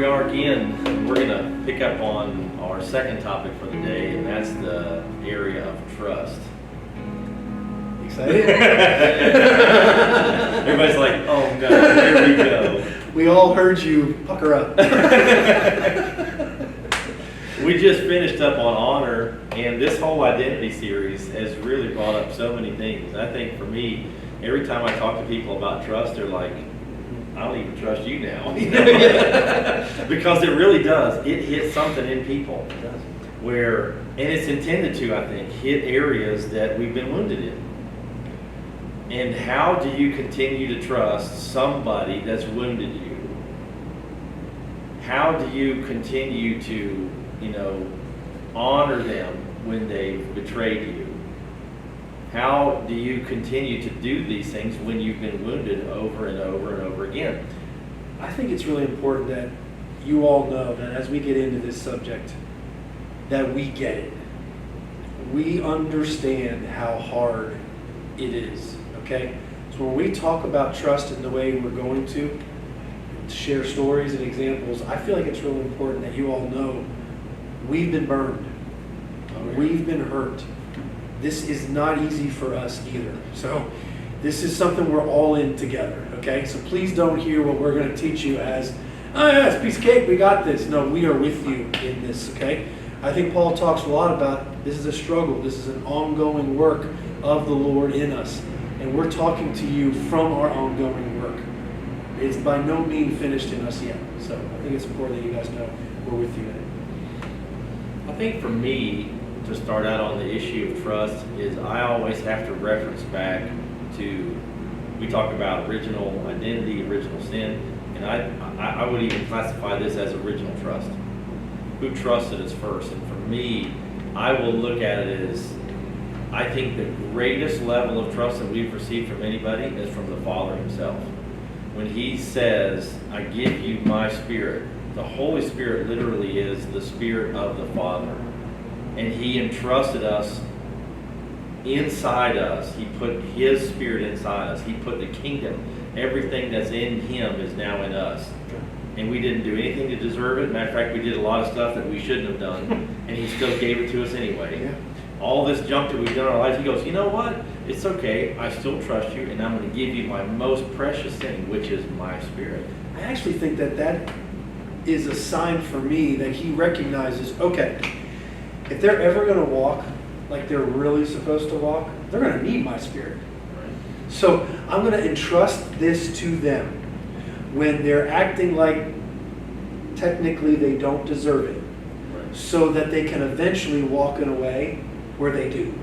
we are again. We're going to pick up on our second topic for the day, and that's the area of trust. Excited? Everybody's like, oh no, here we go. We all heard you pucker up. We just finished up on honor, and this whole identity series has really brought up so many things. I think for me, every time I talk to people about trust, they're like, I don't even trust you now. Because it really does. It hits something in people. It does. Where, and it's intended to, I think, hit areas that we've been wounded in. And how do you continue to trust somebody that's wounded you? How do you continue to, honor them when they've betrayed you? How do you continue to do these things when you've been wounded over and over and over again? I think it's really important that you all know that as we get into this subject, that we get it. We understand how hard it is, okay? So when we talk about trust in the way we're going to share stories and examples, I feel like it's really important that you all know we've been burned. We've been hurt. This is not easy for us either. So this is something we're all in together, okay? So please don't hear what we're going to teach you as, oh yeah, it's a piece of cake, we got this. No, we are with you in this, okay? I think Paul talks a lot about this is a struggle. This is an ongoing work of the Lord in us. And we're talking to you from our ongoing work. It's by no means finished in us yet. So I think it's important that you guys know we're with you in it. I think for me, to start out on the issue of trust, is I always have to reference back to, we talk about original identity, original sin, and I would even classify this as original trust. Who trusted us first? And for me, I will look at it as, I think the greatest level of trust that we've received from anybody is from the Father himself. When he says, I give you my Spirit, the Holy Spirit literally is the Spirit of the Father. And he entrusted us inside us. He put his Spirit inside us. He put the kingdom. Everything that's in him is now in us. And we didn't do anything to deserve it. Matter of fact, we did a lot of stuff that we shouldn't have done. And he still gave it to us anyway. Yeah. All this junk that we've done in our lives, he goes, you know what? It's okay. I still trust you. And I'm going to give you my most precious thing, which is my Spirit. I actually think that is a sign for me that he recognizes, okay, if they're ever going to walk like they're really supposed to walk, they're going to need my Spirit. Right. So I'm going to entrust this to them when they're acting like technically they don't deserve it, Right. so that they can eventually walk in a way where they do.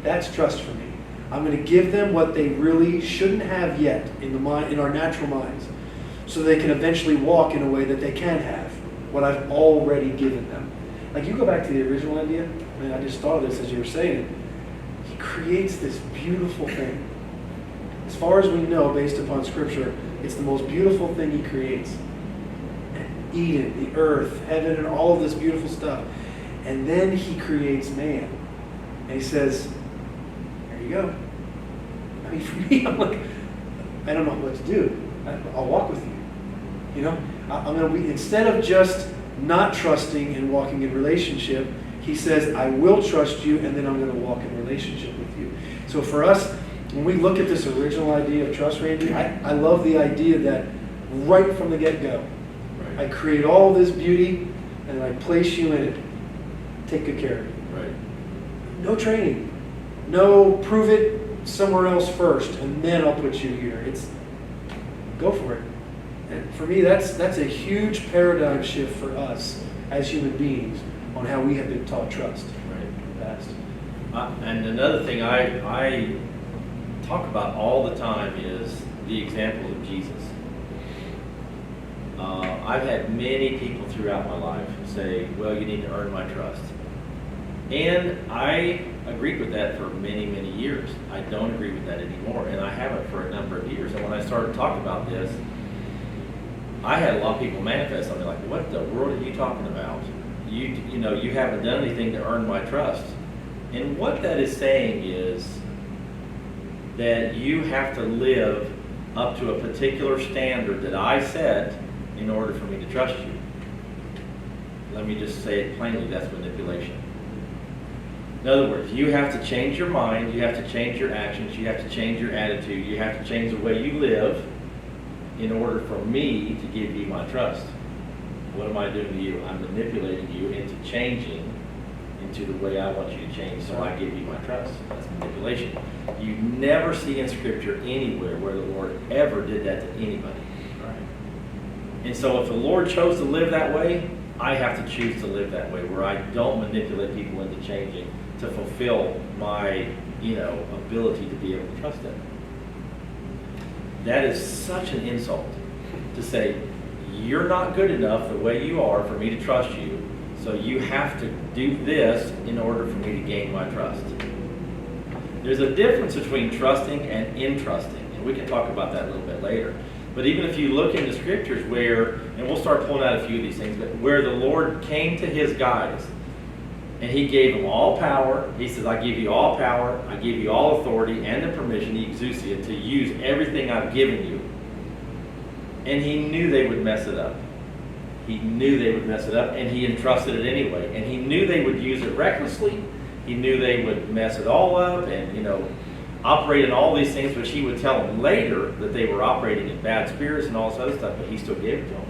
That's trust for me. I'm going to give them what they really shouldn't have yet in our natural minds, so they can eventually walk in a way that they can have what I've already given them. Like, you go back to the original idea, and I just thought of this as you were saying it. He creates this beautiful thing. As far as we know, based upon Scripture, it's the most beautiful thing he creates. Eden, the earth, heaven, and all of this beautiful stuff. And then he creates man. And he says, there you go. I mean, for me, I'm like, I don't know what to do. I'll walk with you. I'm going to be, instead of just not trusting and walking in relationship, he says, I will trust you, and then I'm going to walk in relationship with you. So for us, when we look at this original idea of trust, Randy, I love the idea that right from the get-go, Right. I create all this beauty, and I place you in it. Take good care of it. Right. No training. No prove it somewhere else first, and then I'll put you here. It's go for it. And for me, that's a huge paradigm shift for us as human beings on how we have been taught trust in the past. And another thing I talk about all the time is the example of Jesus. I've had many people throughout my life say, well, you need to earn my trust. And I agreed with that for many, many years. I don't agree with that anymore, and I haven't for a number of years. And when I started talking about this, I had a lot of people manifest on me like, what the world are you talking about? You haven't done anything to earn my trust. And what that is saying is that you have to live up to a particular standard that I set, in order for me to trust you. Let me just say it plainly, that's manipulation. In other words, you have to change your mind, you have to change your actions, you have to change your attitude, you have to change the way you live in order for me to give you my trust. What am I doing to you? I'm manipulating you into changing into the way I want you to change, so I give you my trust. That's manipulation. You never see in Scripture anywhere where the Lord ever did that to anybody. Right. And so if the Lord chose to live that way, I have to choose to live that way, where I don't manipulate people into changing to fulfill my, ability to be able to trust them. That is such an insult to say, you're not good enough the way you are for me to trust you, so you have to do this in order for me to gain my trust. There's a difference between trusting and entrusting, and we can talk about that a little bit later. But even if you look into scriptures where, and we'll start pulling out a few of these things, but where the Lord came to his guys and he gave them all power. He says, I give you all power, I give you all authority and the permission, the exousia, to use everything I've given you. And he knew they would mess it up. He knew they would mess it up, and he entrusted it anyway. And he knew they would use it recklessly. He knew they would mess it all up and, operate in all these things, which he would tell them later that they were operating in bad spirits and all this other stuff, but he still gave it to them.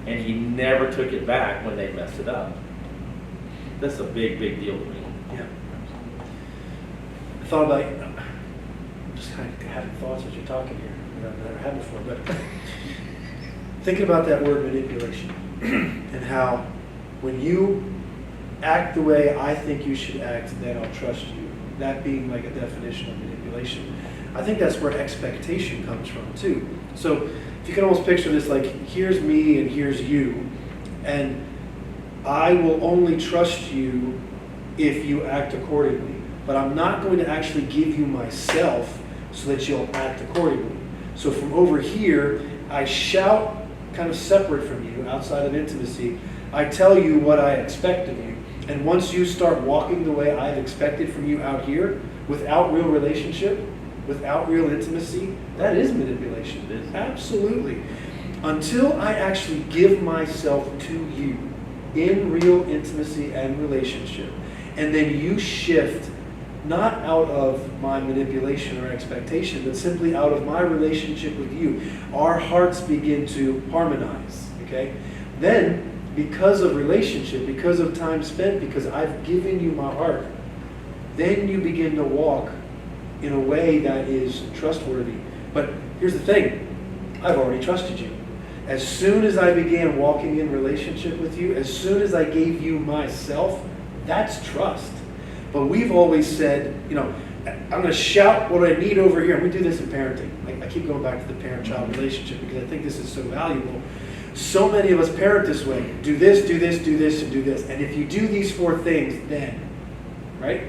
And he never took it back when they messed it up. That's a big, big deal to me. Yeah. I thought about, I'm just kind of having thoughts as you're talking here, that I've never had before, but thinking about that word manipulation and how when you act the way I think you should act, then I'll trust you. That being like a definition of manipulation. I think that's where expectation comes from too. So if you can almost picture this like, here's me and here's you, and I will only trust you if you act accordingly. But I'm not going to actually give you myself so that you'll act accordingly. So from over here, I shout kind of separate from you, outside of intimacy. I tell you what I expect of you. And once you start walking the way I've expected from you out here, without real relationship, without real intimacy, that is manipulation. It is. Absolutely. Until I actually give myself to you in real intimacy and relationship, and then you shift, not out of my manipulation or expectation, but simply out of my relationship with you, our hearts begin to harmonize, okay? Then, because of relationship, because of time spent, because I've given you my heart, then you begin to walk in a way that is trustworthy. But here's the thing, I've already trusted you. As soon as I began walking in relationship with you, as soon as I gave you myself, that's trust. But we've always said, I'm going to shout what I need over here. And we do this in parenting. I keep going back to the parent-child relationship because I think this is so valuable. So many of us parent this way. Do this, do this, do this, and do this. And if you do these 4 things, then, right?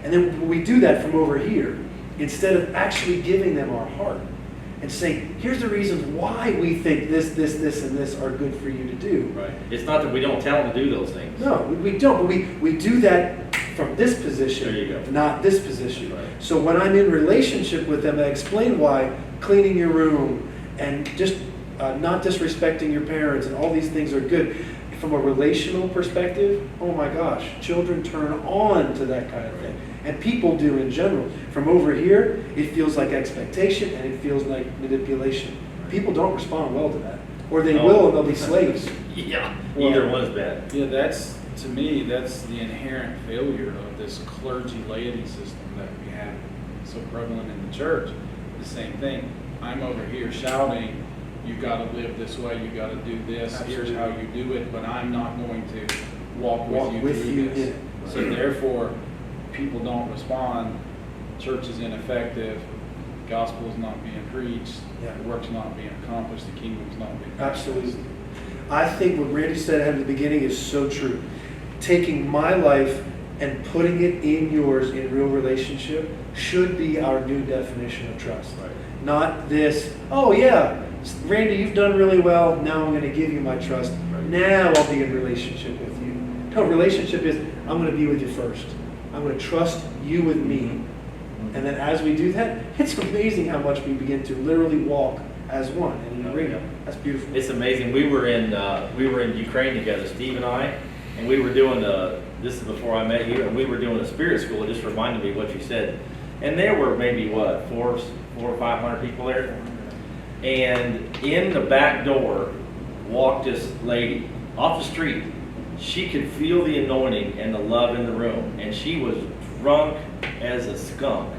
And then we do that from over here instead of actually giving them our heart and saying, here's the reasons why we think this, this, this, and this are good for you to do. Right. It's not that we don't tell them to do those things. No, we don't. But we do that from this position, There you go. not this position. Right. So when I'm in relationship with them, I explain why cleaning your room and just not disrespecting your parents and all these things are good. From a relational perspective, oh my gosh, children turn on to that kind of thing. And people do in general. From over here, it feels like expectation and it feels like manipulation. People don't respond well to that. Or they will and they'll be slaves. Yeah, either one's bad. Yeah, to me, that's the inherent failure of this clergy laity system that we have so prevalent in the church. The same thing. I'm over here shouting, you've got to live this way, you've got to do this, Absolutely. here's how you do it, but I'm not going to walk with you through this. So therefore, people don't respond, church is ineffective, gospel is not being preached, Yeah. the work's not being accomplished, the kingdom's not being Absolutely. I think what Randy said at the beginning is so true. Taking my life and putting it in yours in real relationship should be our new definition of trust. Right. Not this, oh yeah, Randy, you've done really well, now I'm going to give you my trust. Right. Now I'll be in relationship with you. No, relationship is, I'm going to be with you first. I'm going to trust you with me. And then as we do that, it's amazing how much we begin to literally walk as one and in Oh, agreement. yeah. That's beautiful. It's amazing. We were in Ukraine together, Steve and I, and we were doing this is before I met you, and we were doing a spirit school. It just reminded me what you said. And there were maybe, what, 400 or 500 people there? And in the back door walked this lady off the street. She could feel the anointing and the love in the room. And she was drunk as a skunk,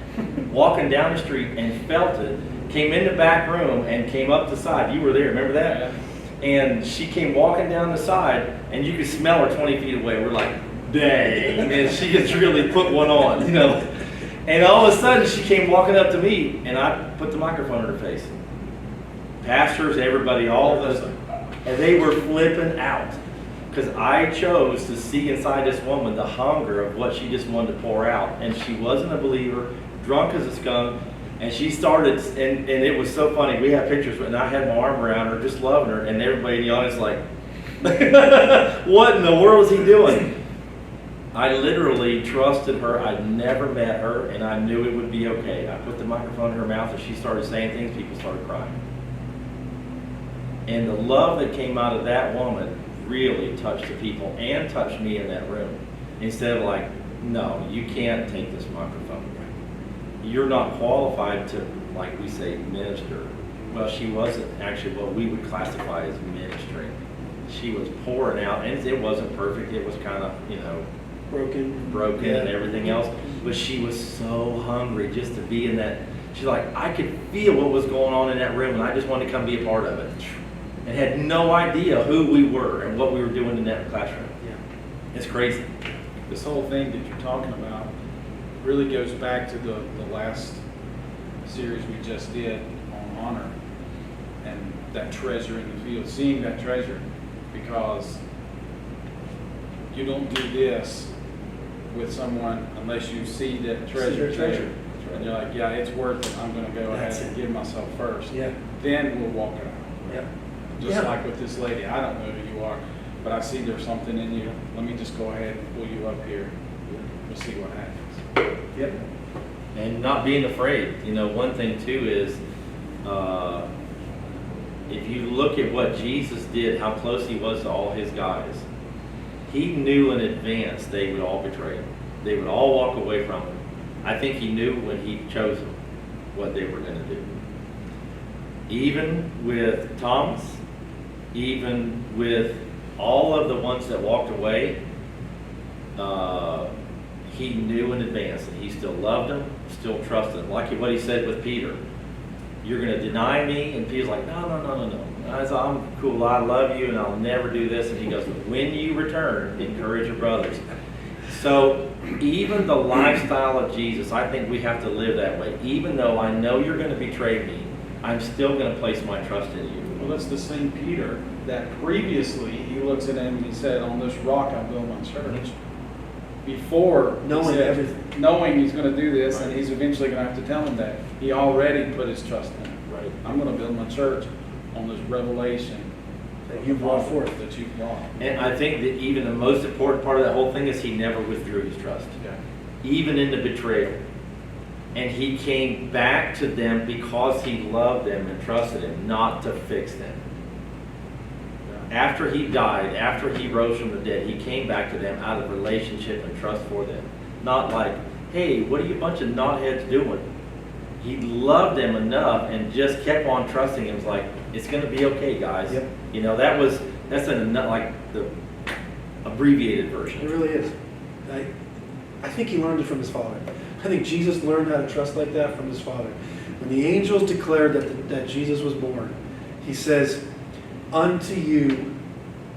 walking down the street and felt it. Came in the back room and came up the side. You were there, remember that? Yeah. And she came walking down the side, and you could smell her 20 feet away. We're like, dang, man, she just really put one on, you know. And all of a sudden, she came walking up to me, and I put the microphone in her face. Pastors, everybody, all of us, and they were flipping out. Because I chose to see inside this woman the hunger of what she just wanted to pour out. And she wasn't a believer, drunk as a skunk. And she started, and it was so funny. We have pictures, and I had my arm around her, just loving her. And everybody in the audience like, what in the world is he doing? I literally trusted her. I'd never met her, and I knew it would be okay. I put the microphone in her mouth, and she started saying things. People started crying. And the love that came out of that woman really touched the people and touched me in that room. Instead of like, no, you can't take this microphone. You're not qualified to, like we say, minister. Well, she wasn't actually what we would classify as ministering. She was pouring out, and it wasn't perfect. It was kind of, you know, broken and everything else. But she was so hungry just to be in that. She's like, I could feel what was going on in that room, and I just wanted to come be a part of it. And had no idea who we were and what we were doing in that classroom. Yeah. It's crazy. This whole thing that you're talking about really goes back to the last series we just did on honor and that treasure in the field, seeing that treasure, because you don't do this with someone unless you see that treasure. Treasure. And you're like, yeah, it's worth it. I'm going to go ahead That's and it. give myself first. Yeah. Then we'll walk it out. Yeah. Just Yeah. like with this lady, I don't know who you are, but I see there's something in you. Let me just go ahead and pull you up here. We'll see what happens. Yep. And not being afraid. You know, one thing too is, if you look at what Jesus did, how close he was to all his guys, he knew in advance they would all betray him. They would all walk away from him. I think he knew when he chose them what they were going to do. Even with Thomas, even with all of the ones that walked away, he knew in advance that he still loved them, still trusted them. Like what he said with Peter, you're going to deny me? And Peter's like, no. I'm cool, I love you, and I'll never do this. And he goes, when you return, encourage your brothers. So even the lifestyle of Jesus, I think we have to live that way. Even though I know you're going to betray me, I'm still going to place my trust in you. Well, that's the same Peter that previously he looks at him and he said, on this rock I'll build my church. Before Knowing he said, everything. knowing he's going to do this, and he's eventually going to have to tell him that. He already put his trust in it. Right. I'm going to build my church on this revelation That you brought forth. that you brought. And I think that even the most important part of that whole thing is he never withdrew his trust. Yeah. Even in the betrayal. And he came back to them because he loved them and trusted him, not to fix them. After he died, after he rose from the dead, he came back to them out of relationship and trust for them. Not like, hey, what are you bunch of knotheads doing? He loved them enough and just kept on trusting him. It's like, it's going to be okay, guys. Yep. You know, that's like the abbreviated version. It really is. I think he learned it from his father. I think Jesus learned how to trust like that from his father. When the angels declared that Jesus was born, he says, unto you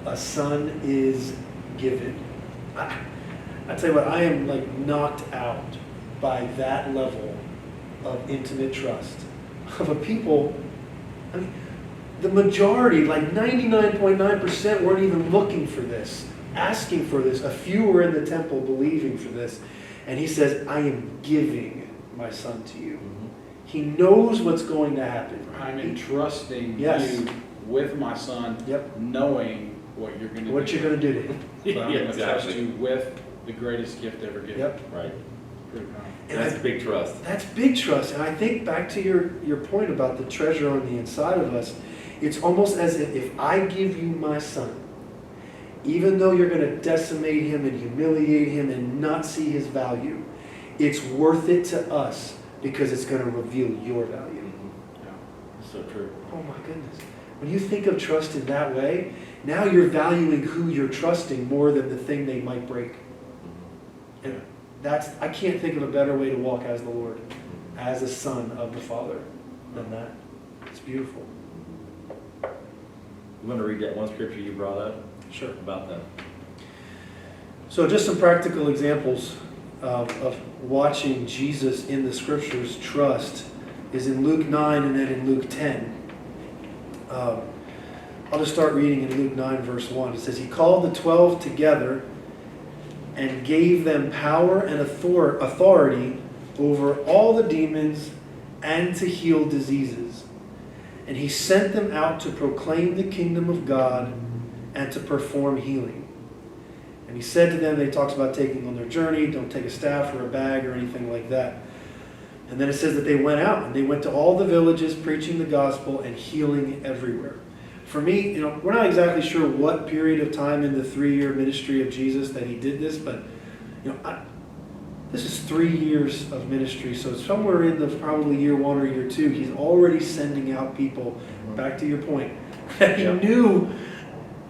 a son is given. I tell you what, I am like knocked out by that level of intimate trust of a people. I mean, the majority, like 99.9%, weren't even looking for this, asking for this. A few were in the temple believing for this. And he says, I am giving my son to you. Mm-hmm. He knows what's going to happen. I'm entrusting Yes. you with my son, Yep. knowing what you're going to do. What you're going to do to him. But I'm Yeah, going to trust exactly. you with the greatest gift ever given. Yep. Right. Pretty powerful. And That's big trust. That's big trust. And I think back to your point about the treasure on the inside of us, it's almost as if I give you my son, even though you're going to decimate him and humiliate him and not see his value, it's worth it to us because it's going to reveal your value. Yeah. So true. Oh my goodness. When you think of trust in that way, now you're valuing who you're trusting more than the thing they might break. And I can't think of a better way to walk as the Lord, as a son of the Father, than that. It's beautiful. You want to read that one scripture you brought up? Sure. About that. So just some practical examples of watching Jesus in the scriptures trust is in Luke 9 and then in Luke 10. I'll just start reading in Luke 9 verse 1. It says, He called the 12 together and gave them power and authority over all the demons and to heal diseases. And He sent them out to proclaim the kingdom of God and to perform healing. And He said to them, He talks about taking on their journey, don't take a staff or a bag or anything like that. And then it says that they went out and they went to all the villages preaching the gospel and healing everywhere. For me, we're not exactly sure what period of time in the 3-year ministry of Jesus that He did this, but this is 3 years of ministry, so somewhere in the probably year 1 or year 2, He's already sending out people, back to your point, that He knew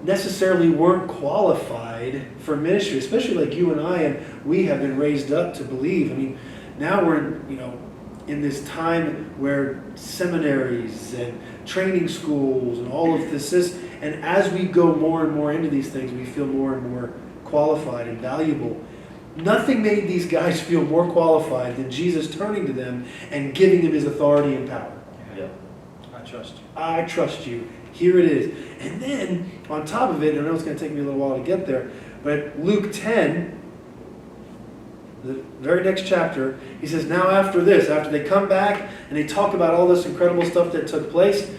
necessarily weren't qualified for ministry, especially like you and I, and we have been raised up to believe. I mean, now we're in this time where seminaries and training schools and all of this is, and as we go more and more into these things, we feel more and more qualified and valuable. Nothing made these guys feel more qualified than Jesus turning to them and giving them His authority and power. Yeah. I trust you. I trust you. Here it is. And then, on top of it, and I know it's going to take me a little while to get there, but Luke 10, the very next chapter, He says, now after this, after they come back and they talk about all this incredible stuff that took place,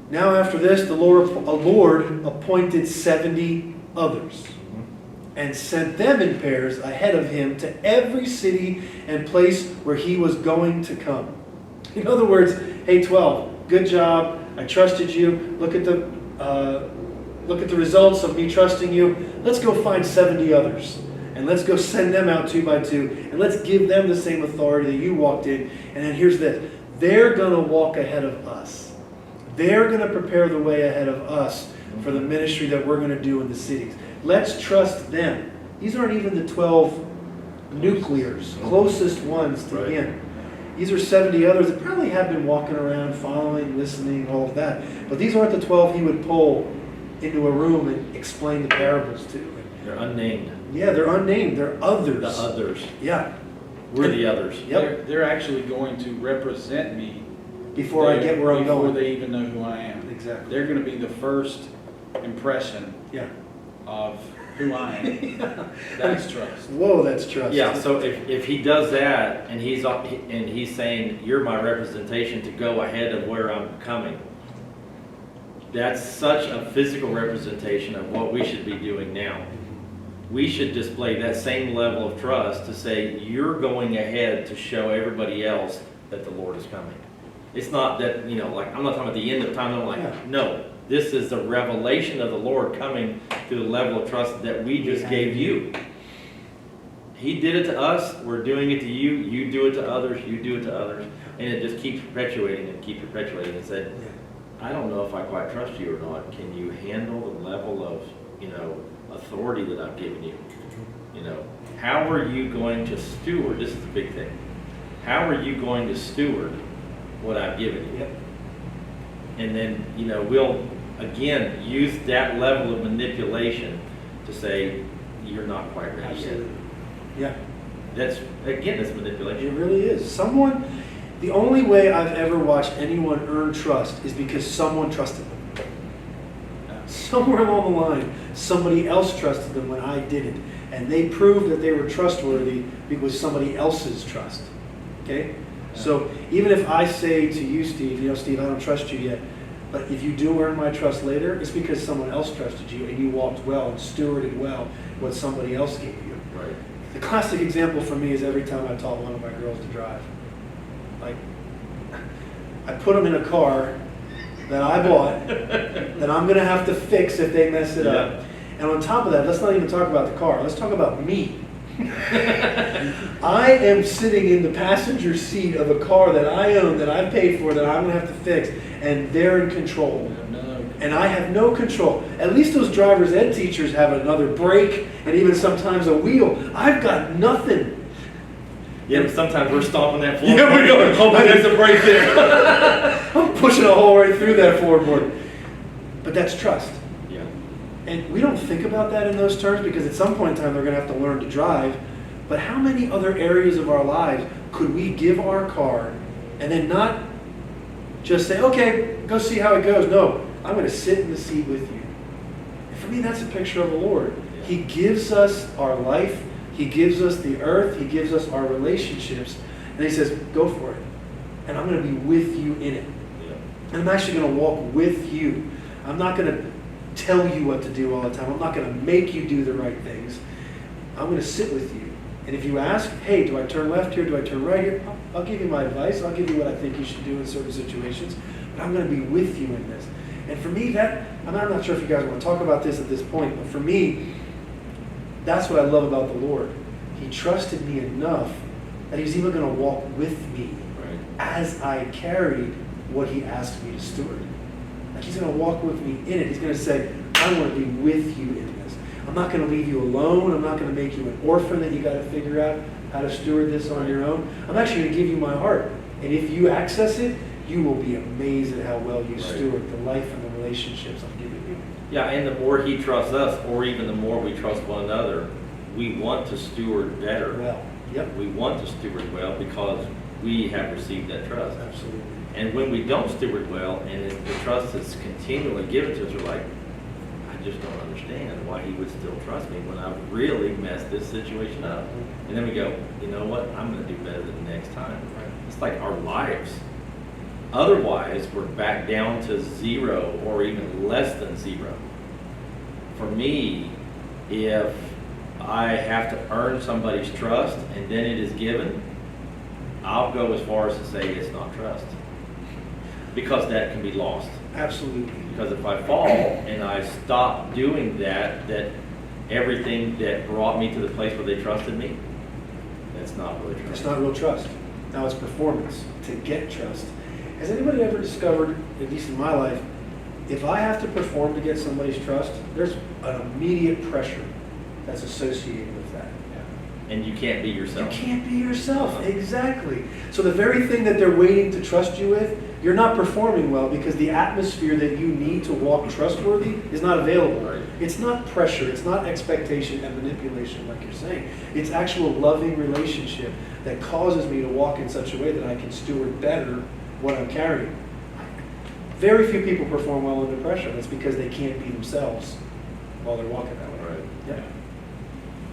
now after this, the Lord appointed 70 others and sent them in pairs ahead of Him to every city and place where He was going to come. In other words, hey 12, good job. I trusted you. Look at the results of me trusting you. Let's go find 70 others. And let's go send them out 2 by 2. And let's give them the same authority that you walked in. And then here's this. They're going to walk ahead of us. They're going to prepare the way ahead of us for the ministry that we're going to do in the cities. Let's trust them. These aren't even the 12 nuclears, closest ones to Him. These are 70 others that probably have been walking around, following, listening, all of that. But these aren't the 12 He would pull into a room and explain the parables to. They're unnamed. Yeah, they're unnamed. They're others. The others. Yeah. We're the others. Yep. They're actually going to represent me Before I get where I'm going. Before they even know who I am. Exactly. They're going to be the first impression Yeah. of who I am. That's trust. Whoa, that's trust. Yeah, so if He does that and he's saying, you're my representation to go ahead of where I'm coming, that's such a physical representation of what we should be doing now. We should display that same level of trust to say, you're going ahead to show everybody else that the Lord is coming. It's not that, I'm not talking about the end of time. I'm like, no, this is the revelation of the Lord coming to the level of trust that we just gave you. He did it to us. We're doing it to you. You do it to others. You do it to others. And it just keeps perpetuating and said, I don't know if I quite trust you or not. Can you handle the level of, authority that I've given you? How are you going to steward? This is the big thing. How are you going to steward what I've given you? Yep. And then, we'll, again, use that level of manipulation to say, you're not quite ready Absolutely. yet. Yeah. That's It manipulation. really is. The only way I've ever watched anyone earn trust is because someone trusted them. Somewhere along the line, somebody else trusted them when I didn't. And they proved that they were trustworthy because somebody else's trust. Okay? So even if I say to you, Steve, Steve, I don't trust you yet, but if you do earn my trust later, it's because someone else trusted you and you walked well and stewarded well what somebody else gave you. Right. The classic example for me is every time I taught one of my girls to drive. Like, I put them in a car that I bought that I'm going to have to fix if they mess it up. And on top of that, let's not even talk about the car. Let's talk about me. I am sitting in the passenger seat of a car that I own, that I paid for, that I'm going to have to fix, and they're in control. And I have no control. At least those driver's ed teachers have another brake and even sometimes a wheel. I've got nothing. Yeah, but sometimes we're stomping that floor. Yeah, we are. Hoping there's a break there. I'm pushing a hole right through that floorboard. But that's trust. Yeah. And we don't think about that in those terms because at some point in time they're going to have to learn to drive. But how many other areas of our lives could we give our car and then not just say, okay, go see how it goes? No, I'm going to sit in the seat with you. And for me, that's a picture of the Lord. Yeah. He gives us our life. He gives us the earth. He gives us our relationships. And he says, go for it. And I'm going to be with you in it. Yeah. And I'm actually going to walk with you. I'm not going to tell you what to do all the time. I'm not going to make you do the right things. I'm going to sit with you. And if you ask, hey, do I turn left here? Do I turn right here? I'll give you my advice. I'll give you what I think you should do in certain situations. But I'm going to be with you in this. And for me, I'm not sure if you guys want to talk about this at this point, but for me, that's what I love about the Lord. He trusted me enough that he's even going to walk with me as I carried what he asked me to steward. Like he's going to walk with me in it. He's going to say, I want to be with you in this. I'm not going to leave you alone. I'm not going to make you an orphan that you got to figure out how to steward this on your own. I'm actually going to give you my heart. And if you access it, you will be amazed at how well you steward the life and the relationships I'm giving you. Yeah, and the more he trusts us, or even the more we trust one another, we want to steward better. Well, yep. We want to steward well because we have received that trust. Absolutely. And when we don't steward well, and the trust is continually given to us, we're like, I just don't understand why he would still trust me when I really messed this situation up. And then we go, you know what? I'm going to do better the next time. It's like our lives. Otherwise, we're back down to zero or even less than zero. For me, if I have to earn somebody's trust and then it is given, I'll go as far as to say it's not trust. Because that can be lost. Absolutely. Because if I fall and I stop doing that everything that brought me to the place where they trusted me, that's not really trust. It's not real trust. Now it's performance to get trust. Has anybody ever discovered, at least in my life, if I have to perform to get somebody's trust, there's an immediate pressure that's associated with that. And you can't be You yourself. can't be yourself. Exactly. So the very thing that they're waiting to trust you with, you're not performing well because the atmosphere that you need to walk trustworthy is not available. Right. It's not pressure. It's not expectation and manipulation like you're saying. It's actual loving relationship that causes me to walk in such a way that I can steward better what I'm carrying. Very few people perform well under pressure. That's because they can't be themselves while they're walking that way. Right. Yeah.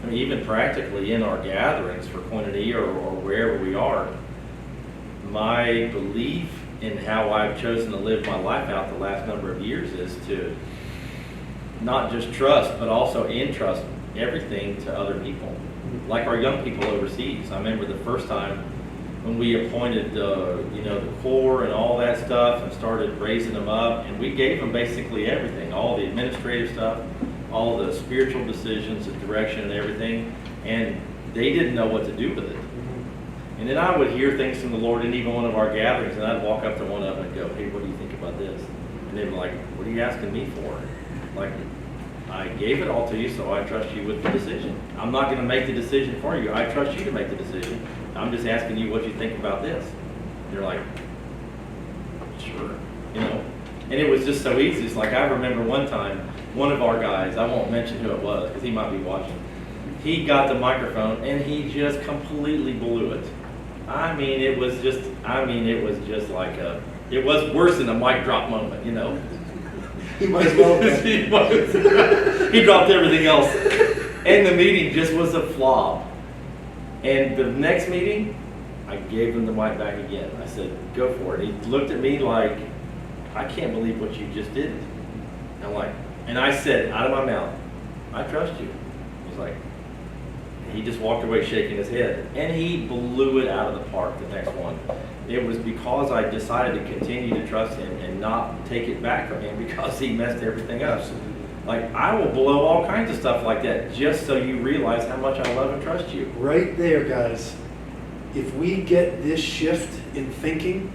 I mean, even practically in our gatherings for Koinonia or wherever we are, my belief in how I've chosen to live my life out the last number of years is to not just trust, but also entrust everything to other people. Like our young people overseas. I remember the first time when we appointed the core and all that stuff and started raising them up, and we gave them basically everything, all the administrative stuff, all the spiritual decisions, the direction and everything, and they didn't know what to do with it. And then I would hear things from the Lord in even one of our gatherings, and I'd walk up to one of them and go, hey, what do you think about this? And they'd be like, what are you asking me for? Like, I gave it all to you, so I trust you with the decision. I'm not going to make the decision for you. I trust you to make the decision. I'm just asking you what you think about this. And they're like, sure. And it was just so easy. It's like I remember one time, one of our guys, I won't mention who it was because he might be watching, he got the microphone and he just completely blew it. It was just like it was worse than a mic drop moment, He might as well have been. He dropped everything else. And the meeting just was a flop. And the next meeting, I gave him the mic back again. I said, go for it. He looked at me like, I can't believe what you just did. And I said out of my mouth, I trust you. He's like, he just walked away shaking his head. And he blew it out of the park the next one. It was because I decided to continue to trust him and not take it back from him because he messed everything up. Absolutely. Like, I will blow all kinds of stuff like that just so you realize how much I love and trust you. Right there, guys. If we get this shift in thinking,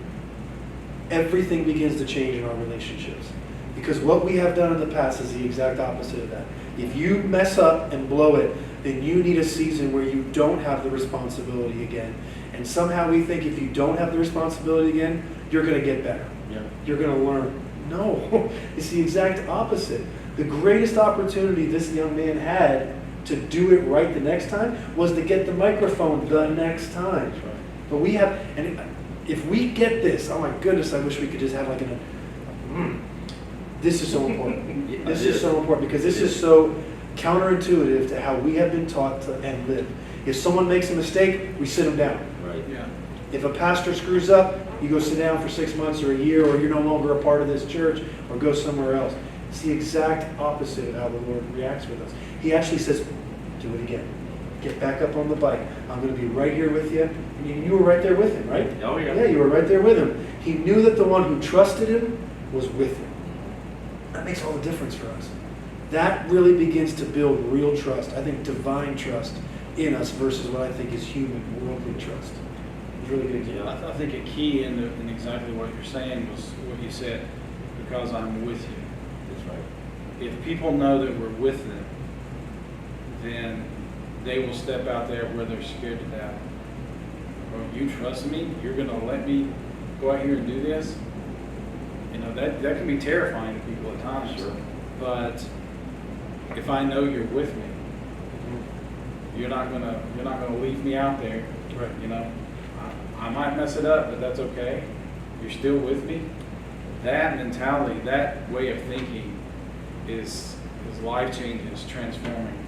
everything begins to change in our relationships. Because what we have done in the past is the exact opposite of that. If you mess up and blow it, then you need a season where you don't have the responsibility again. And somehow we think if you don't have the responsibility again, you're going to get better. Yeah. You're going to learn. No, it's the exact opposite. The greatest opportunity this young man had to do it right the next time was to get the microphone the next time. That's right. But we have, and if we get this, oh my goodness, I wish we could just have like this is so important. Yeah, This it is so important because this is so counterintuitive to how we have been taught to and live. If someone makes a mistake, we sit them down. Right. Yeah. If a pastor screws up, you go sit down for 6 months or a year, or you're no longer a part of this church, or go somewhere else. It's the exact opposite of how the Lord reacts with us. He actually says, do it again. Get back up on the bike. I'm going to be right here with you. And you were right there with him, right? Oh, yeah. Yeah, you were right there with him. He knew that the one who trusted him was with him. That makes all the difference for us. That really begins to build real trust. I think divine trust in us versus what I think is human, worldly trust. It's really good example. Yeah, I think a key in exactly what you're saying was what you said, because I'm with you. That's right. If people know that we're with them, then they will step out there where they're scared to death. Well, you trust me? You're going to let me go out here and do this? You know, that can be terrifying to people at times. Sure. But if I know you're with me, you're not gonna leave me out there. Right. You know, I might mess it up, but that's okay. You're still with me. That mentality, that way of thinking, is life changing. It's transforming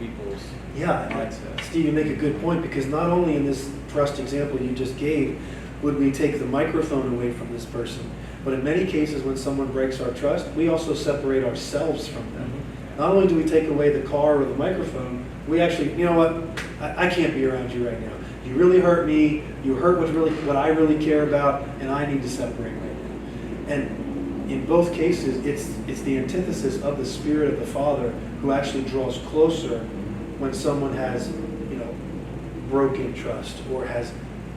people's Yeah, mindset. Steve, you make a good point because not only in this trust example you just gave would we take the microphone away from this person, but in many cases when someone breaks our trust, we also separate ourselves from them. Not only do we take away the car or the microphone, we actually, you know what, I can't be around you right now. You really hurt me, you hurt what I really care about, and I need to separate right now. And in both cases, it's the antithesis of the Spirit of the Father who actually draws closer when someone has, broken trust or has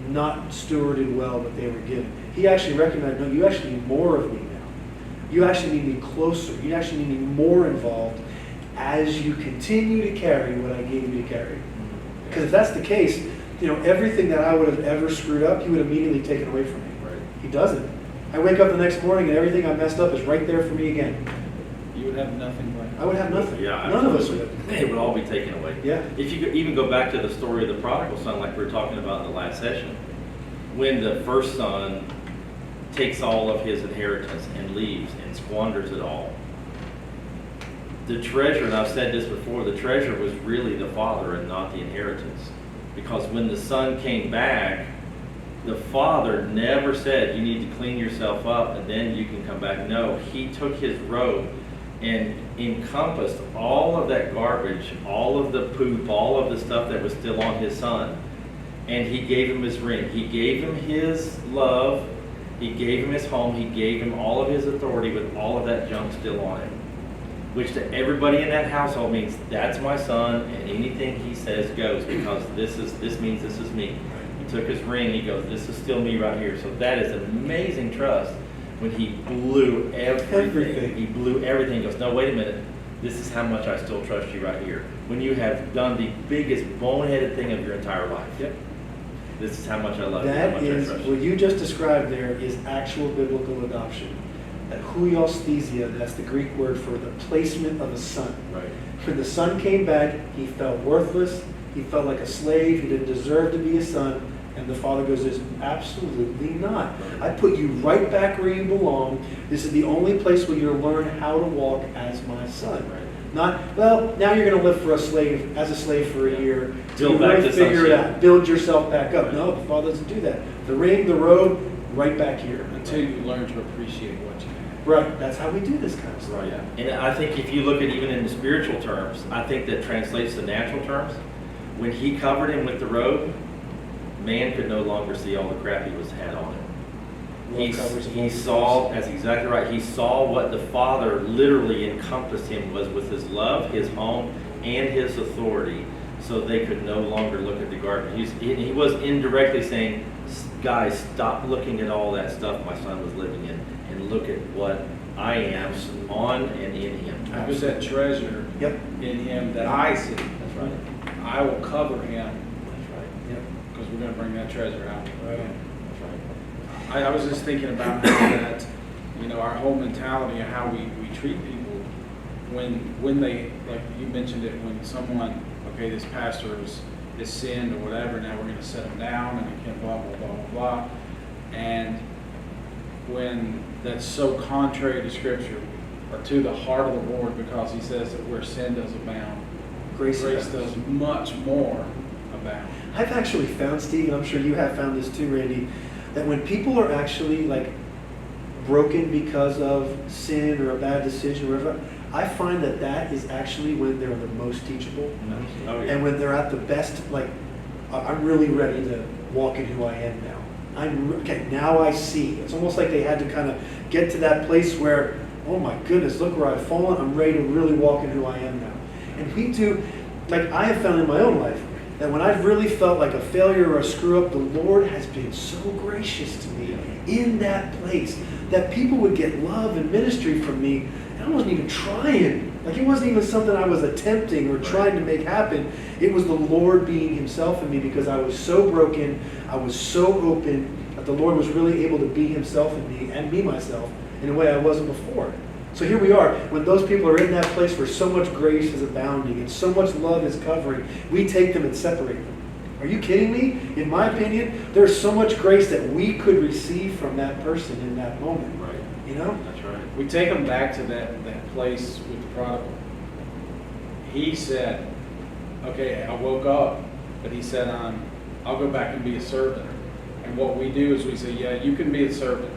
not stewarded well what they were given. He actually recognized, no, you actually need more of me now. You actually need me closer. You actually need me more involved as you continue to carry what I gave you to carry. Because if that's the case, everything that I would have ever screwed up, he would immediately take it away from me. Right. He doesn't. I wake up the next morning and everything I messed up is right there for me again. You would have nothing left. I would have nothing. Yeah, None of us would. It would all be taken away. Yeah. If you could even go back to the story of the prodigal son, like we were talking about in the last session, when the first son takes all of his inheritance and leaves and squanders it all, the treasure, and I've said this before, the treasure was really the father and not the inheritance. Because when the son came back, the father never said, you need to clean yourself up and then you can come back. No, he took his robe and encompassed all of that garbage, all of the poop, all of the stuff that was still on his son. And he gave him his ring. He gave him his love. He gave him his home. He gave him all of his authority with all of that junk still on him. Which to everybody in that household means, that's my son, and anything he says goes, because this means this is me. He took his ring, he goes, this is still me right here. So that is amazing trust when he blew everything. He blew everything. He goes, no, wait a minute. This is how much I still trust you right here. When you have done the biggest boneheaded thing of your entire life. Yep. This is how much I love you, how That much I is, trust what you. you just described there is actual biblical adoption. That huiosthesia, that's the Greek word for the placement of a son. Right. When the son came back, he felt worthless, he felt like a slave, he didn't deserve to be a son, and the father goes, absolutely not. I put you right back where you belong. This is the only place where you'll learn how to walk as my son. Right. Not, well, now you're going to live for as a slave for a year. Build You back really to figure it sonship. out. Build yourself back up. Right. No, the father doesn't do that. The ring, the robe, right back here. Until you learn to appreciate what you have. Right. That's how we do this kind of stuff. Right. And I think if you look at even in the spiritual terms, I think that translates to natural terms. when he covered him with the robe, man could no longer see all the crap he had on him. He saw, that's exactly right, he saw what the Father literally encompassed him with his love, his home, and his authority, so they could no longer look at the garden. He was indirectly saying, guys, stop looking at all that stuff my son was living in, and look at what I am on and in him. I was that treasure in him that I see. That's right. I will cover him. That's right. Yep. Because we're going to bring that treasure out. Right. That's right. I was just thinking about how that, our whole mentality of how we treat people when they, like you mentioned it, when someone, okay, this pastor is sinned or whatever, now we're going to set them down and they can't blah, blah, blah, blah, blah. And when that's so contrary to Scripture or to the heart of the Lord, because he says that where sin does abound, grace does much more abound. I've actually found, Steve, and I'm sure you have found this too, Randy, that when people are actually like broken because of sin or a bad decision or whatever, I find that is actually when they're the most teachable. Oh, yeah. And when they're at the best, like, I'm really ready to walk in who I am now. Now I see. It's almost like they had to kind of get to that place where, oh my goodness, look where I've fallen. I'm ready to really walk in who I am now. And we do, like I have found in my own life, that when I've really felt like a failure or a screw up, the Lord has been so gracious to me in that place that people would get love and ministry from me, and I wasn't even trying. Like, it wasn't even something I was attempting or trying to make happen. It was the Lord being himself in me, because I was so broken, I was so open, that the Lord was really able to be himself in me and me myself in a way I wasn't before. So here we are, when those people are in that place where so much grace is abounding and so much love is covering, we take them and separate them. Are you kidding me? In my opinion, there's so much grace that we could receive from that person in that moment. Right. You know? That's right. We take them back to that place with the prodigal. He said, okay, I woke up, but he said, I'll go back and be a servant. And what we do is we say, yeah, you can be a servant.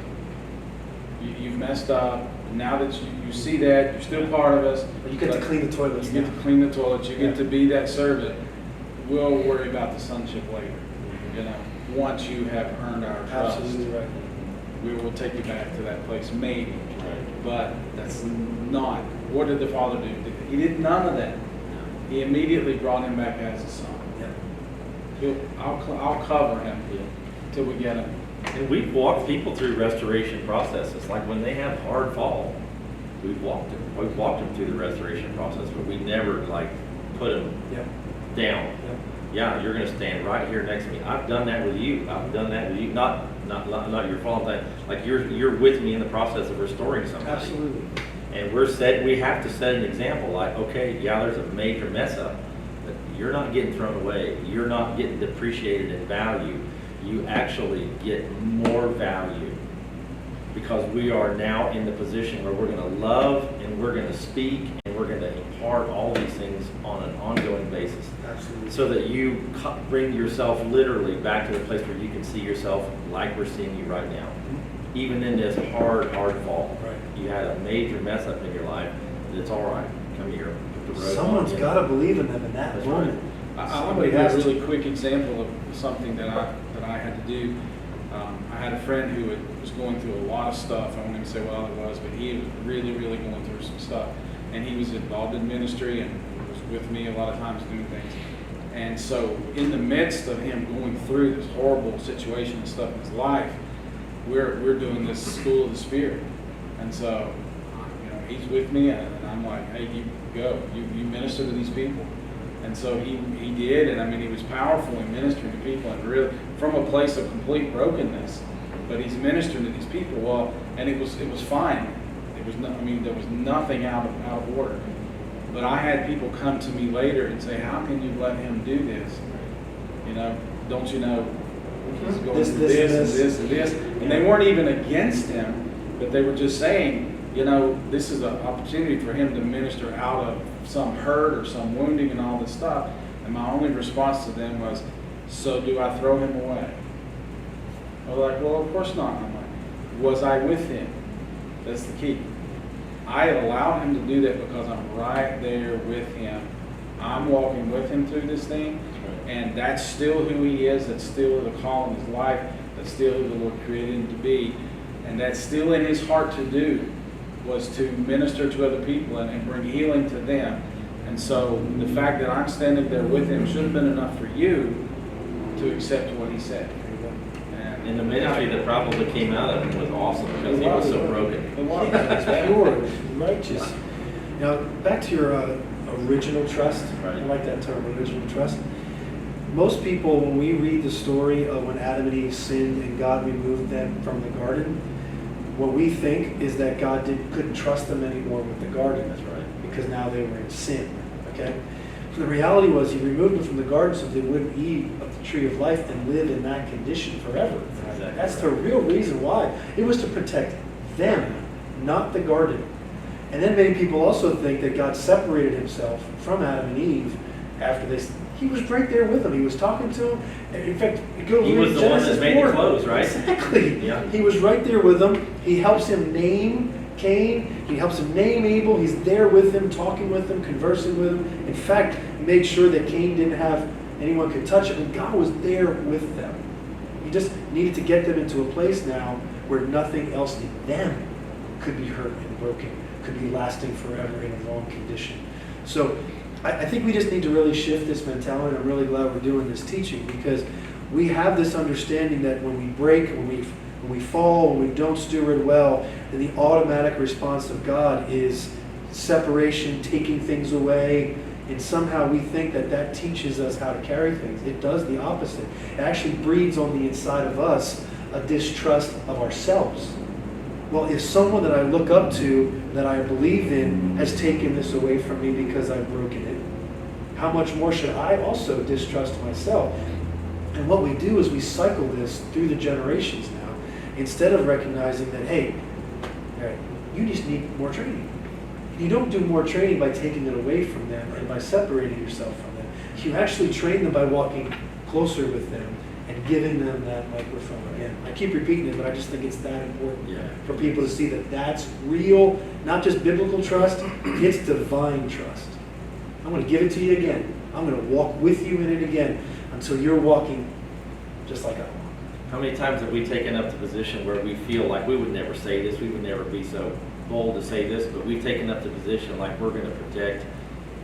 You've messed up. Now that you see that, you're still part of us. You get to clean the toilets. You get to clean the toilets. You get to be that servant. We'll worry about the sonship later. Once you have earned our trust. Absolutely right. We will take you back to that place, maybe. Right. But that's not. What did the Father do? He did none of that. He immediately brought him back as a son. Yeah. I'll cover him till we get him. And we've walked people through restoration processes. Like when they have hard fall, we've walked them through the restoration process, but we never like put them down. Yeah. Yeah, you're going to stand right here next to me. I've done that with you. I've done that with you. Not your fault. Like you're with me in the process of restoring somebody. Absolutely. And we have to set an example. Like, okay, yeah, there's a major mess up, but you're not getting thrown away. You're not getting depreciated in value. You actually get more value, because we are now in the position where we're going to love and we're going to speak and we're going to impart all these things on an ongoing basis. Absolutely. So that you bring yourself literally back to the place where you can see yourself like we're seeing you right now. Even in this hard fall. Right. You had a major mess up in your life. It's all right. Come here. Put the robe Someone's on. got to believe in them in that That's moment. I'll give you a really quick example of something that I had to do. I had a friend who was going through a lot of stuff. I won't even say what all it was, but he was really, really going through some stuff. And he was involved in ministry and was with me a lot of times doing things. And so in the midst of him going through this horrible situation and stuff in his life, we're doing this school of the Spirit. And so, he's with me, and I'm like, hey, you go. You minister to these people. And so he did, and he was powerful in ministering to people, and really from a place of complete brokenness. But he's ministering to these people. Well, and it was fine. It was there was nothing out of order. But I had people come to me later and say, how can you let him do this? Don't you know he's going through this and this? And they weren't even against him, but they were just saying, this is an opportunity for him to minister out of some hurt or some wounding and all this stuff. And my only response to them was, so do I throw him away? They're like, well, of course not. I'm like, was I with him? That's the key. I allowed him to do that because I'm right there with him I'm walking with him through this thing, and that's still who he is. That's still the call in his life. That's still who the Lord created him to be, and that's still in his heart to do, was to minister to other people and bring healing to them. And so the fact that I'm standing there with him should have been enough for you to accept what he said. And the ministry that probably came out of him was awesome because he was so broken. The water is pure, righteous. Now, back to your original trust. Right. I like that term, original trust. Most people, when we read the story of when Adam and Eve sinned and God removed them from the garden, what we think is that God couldn't trust them anymore with the garden. That's right. Because now they were in sin. Okay? The reality was he removed them from the garden so they wouldn't eat of the tree of life and live in that condition forever. Exactly. That's the real reason why. It was to protect them, not the garden. And then many people also think that God separated himself from Adam and Eve after he was right there with them. He was talking to them. In fact, He was the one that made the clothes, right? Exactly. Yeah. He was right there with them. He helps him name Cain. He helps him name Abel. He's there with him, talking with him, conversing with him. In fact, he made sure that Cain didn't have anyone could touch him. And God was there with them. He just needed to get them into a place now where nothing else in them could be hurt and broken, could be lasting forever in a wrong condition. So I think we just need to really shift this mentality. I'm really glad we're doing this teaching because we have this understanding that when we break, when we fall, when we don't steward well, then the automatic response of God is separation, taking things away, and somehow we think that teaches us how to carry things. It does the opposite. It actually breeds on the inside of us a distrust of ourselves. Well, if someone that I look up to, that I believe in, has taken this away from me because I've broken it, how much more should I also distrust myself? And what we do is we cycle this through the generations now, instead of recognizing that, hey, you just need more training. You don't do more training by taking it away from them and by separating yourself from them. You actually train them by walking closer with them and giving them that microphone again. I keep repeating it, but I just think it's that important for people to see that that's real, not just biblical trust, it's divine trust. I'm going to give it to you again. I'm going to walk with you in it again until you're walking just like I walk. How many times have we taken up the position where we feel like we would never say this, we would never be so bold to say this, but we've taken up the position like we're going to protect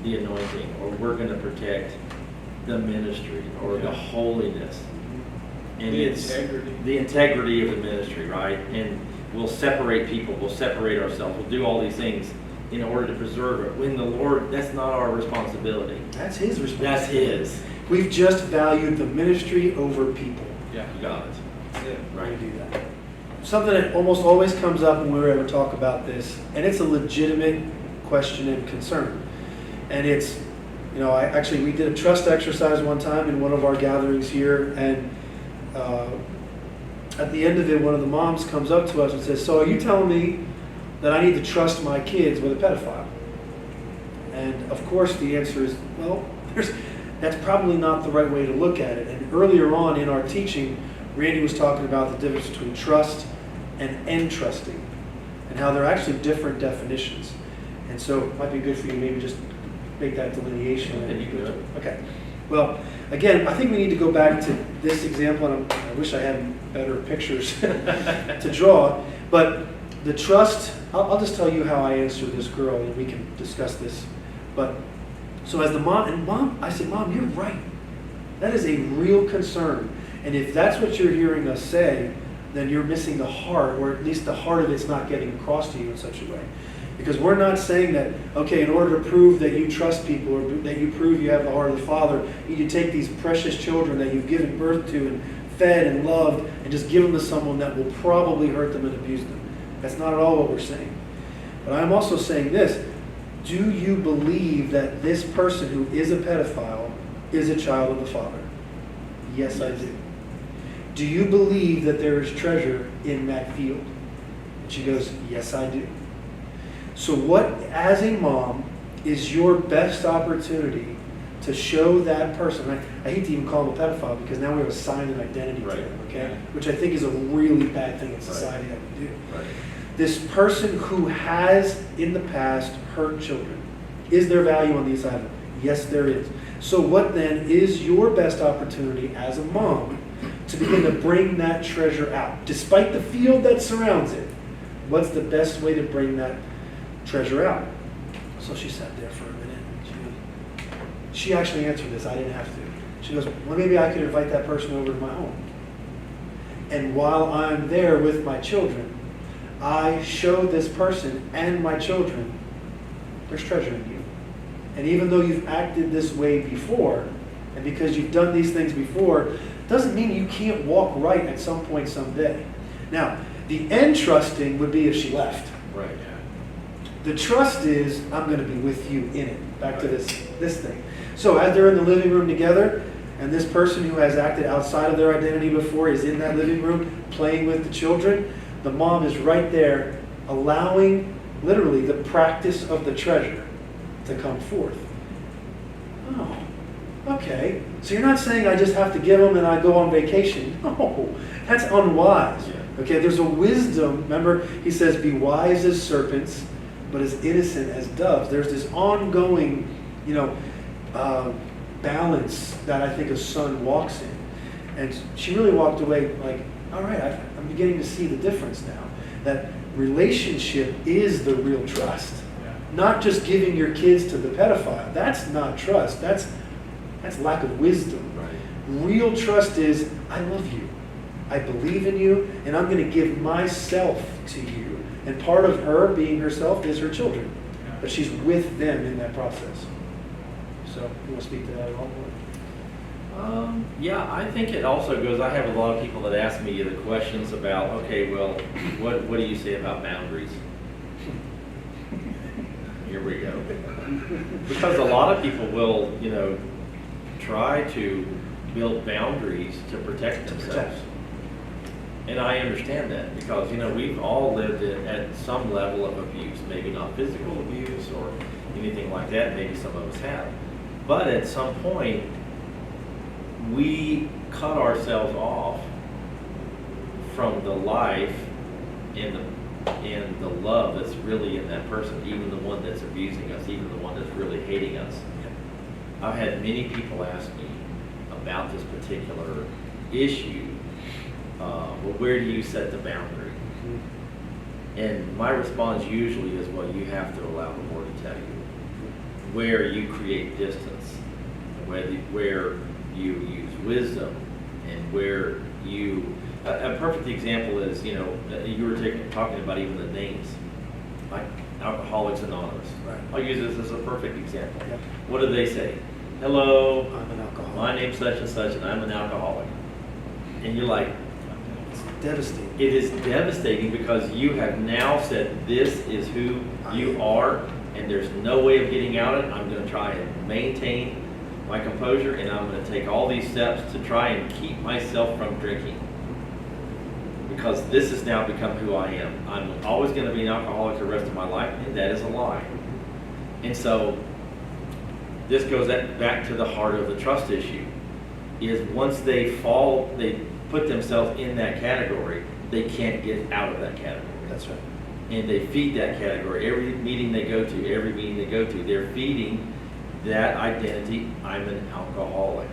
the anointing, or we're going to protect the ministry, or the holiness. And it's the integrity of the ministry, right? And we'll separate people, we'll separate ourselves, we'll do all these things in order to preserve it. When the Lord, that's not our responsibility. That's His responsibility. That's His. We've just valued the ministry over people. Yeah. You got it. That's it. Right. Right. We do that. Something that almost always comes up when we ever talk about this, and it's a legitimate question and concern. And it's, we did a trust exercise one time in one of our gatherings here, and at the end of it, one of the moms comes up to us and says, "So are you telling me that I need to trust my kids with a pedophile?" And of course the answer is, well, that's probably not the right way to look at it. And earlier on in our teaching, Randy was talking about the difference between trust and entrusting, and how they're actually different definitions. And so it might be good for you to maybe just make that delineation. Okay. Well, again, I think we need to go back to this example, and I wish I had better pictures to draw. But the trust, I'll just tell you how I answered this girl, and we can discuss this. But so as the mom, I said, "Mom, you're right. That is a real concern. And if that's what you're hearing us say, then you're missing the heart, or at least the heart of it's not getting across to you in such a way." Because we're not saying that, okay, in order to prove that you trust people, or that you prove you have the heart of the Father, you need to take these precious children that you've given birth to and fed and loved and just give them to someone that will probably hurt them and abuse them. That's not at all what we're saying. But I'm also saying this: do you believe that this person who is a pedophile is a child of the Father? Yes, I do. Do you believe that there is treasure in that field? And she goes, yes, I do. So what, as a mom, is your best opportunity to show that person? I hate to even call him a pedophile because now we have assigned an identity to him, okay? Which I think is a really bad thing in society that we do. Right. This person who has, in the past, hurt children, is there value on the inside of them? Yes, there is. So what then is your best opportunity as a mom to begin to bring that treasure out? Despite the field that surrounds it, what's the best way to bring that treasure out? So she sat there for a minute. She actually answered this. I didn't have to. She goes, well, maybe I could invite that person over to my home. And while I'm there with my children, I show this person and my children, there's treasure in you. And even though you've acted this way before, and because you've done these things before, doesn't mean you can't walk right at some point someday. Now, the end trusting would be if she left. Right. The trust is, I'm going to be with you in it. Back to this thing. So as they're in the living room together, and this person who has acted outside of their identity before is in that living room playing with the children, the mom is right there allowing literally the practice of the treasure to come forth. Oh, okay. So you're not saying I just have to give them and I go on vacation. No, that's unwise. Yeah. Okay, there's a wisdom. Remember, he says, be wise as serpents, but as innocent as doves. There's this ongoing, balance that I think a son walks in. And she really walked away like, all right, I'm beginning to see the difference now. That relationship is the real trust. Yeah. Not just giving your kids to the pedophile. That's not trust. That's lack of wisdom. Right. Real trust is, I love you. I believe in you, and I'm going to give myself to you. And part of her being herself is her children. Yeah. But she's with them in that process. So, you want to speak to that at all? Yeah, I think it also goes, I have a lot of people that ask me the questions about, okay, well, what do you say about boundaries? Here we go. Because a lot of people will, try to build boundaries to protect themselves. And I understand that because, we've all lived at some level of abuse, maybe not physical abuse or anything like that, maybe some of us have. But at some point, we cut ourselves off from the life and the love that's really in that person, even the one that's abusing us, even the one that's really hating us. I've had many people ask me about this particular issue. Well, where do you set the boundary? And my response usually is, well, you have to allow the Lord to tell you where you create distance, where you use wisdom, and where you. A perfect example is, you were talking about even the names, like Alcoholics Anonymous. Right. I'll use this as a perfect example. Yep. What do they say? Hello, I'm an alcoholic. my name's such and such, and I'm an alcoholic. And you're like, It's devastating. it is devastating because you have now said this is who you are, and there's no way of getting out of it. I'm going to try and maintain my composure, and I'm going to take all these steps to try and keep myself from drinking. Because this has now become who I am. I'm always going to be an alcoholic the rest of my life, and that is a lie. And so this goes back to the heart of the trust issue, is once they put themselves in that category, they can't get out of that category. That's right. And they feed that category. Every meeting they go to, they're feeding that identity. I'm an alcoholic.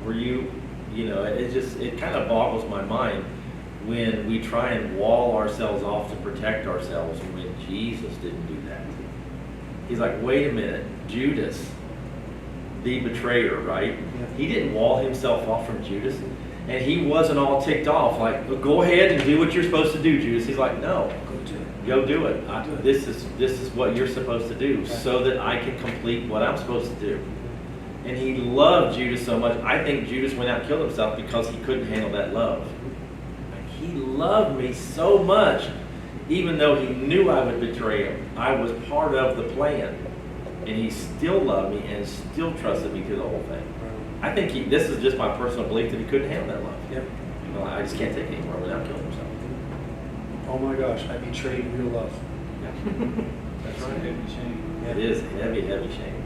It kind of boggles my mind when we try and wall ourselves off to protect ourselves when Jesus didn't do that. He's like, wait a minute, Judas, the betrayer, right? Yeah. He didn't wall himself off from Judas. And he wasn't all ticked off, like, go ahead and do what you're supposed to do, Judas. He's like, no, go do it. This is what you're supposed to do so that I can complete what I'm supposed to do. And he loved Judas so much. I think Judas went out and killed himself because he couldn't handle that love. He loved me so much, even though he knew I would betray him. I was part of the plan. And he still loved me and still trusted me through the whole thing. I think this is just my personal belief that he couldn't handle that love. Yep. I just can't take it anymore without killing himself. Oh my gosh, I betrayed real love. That's That's a heavy shame. It is heavy, heavy shame.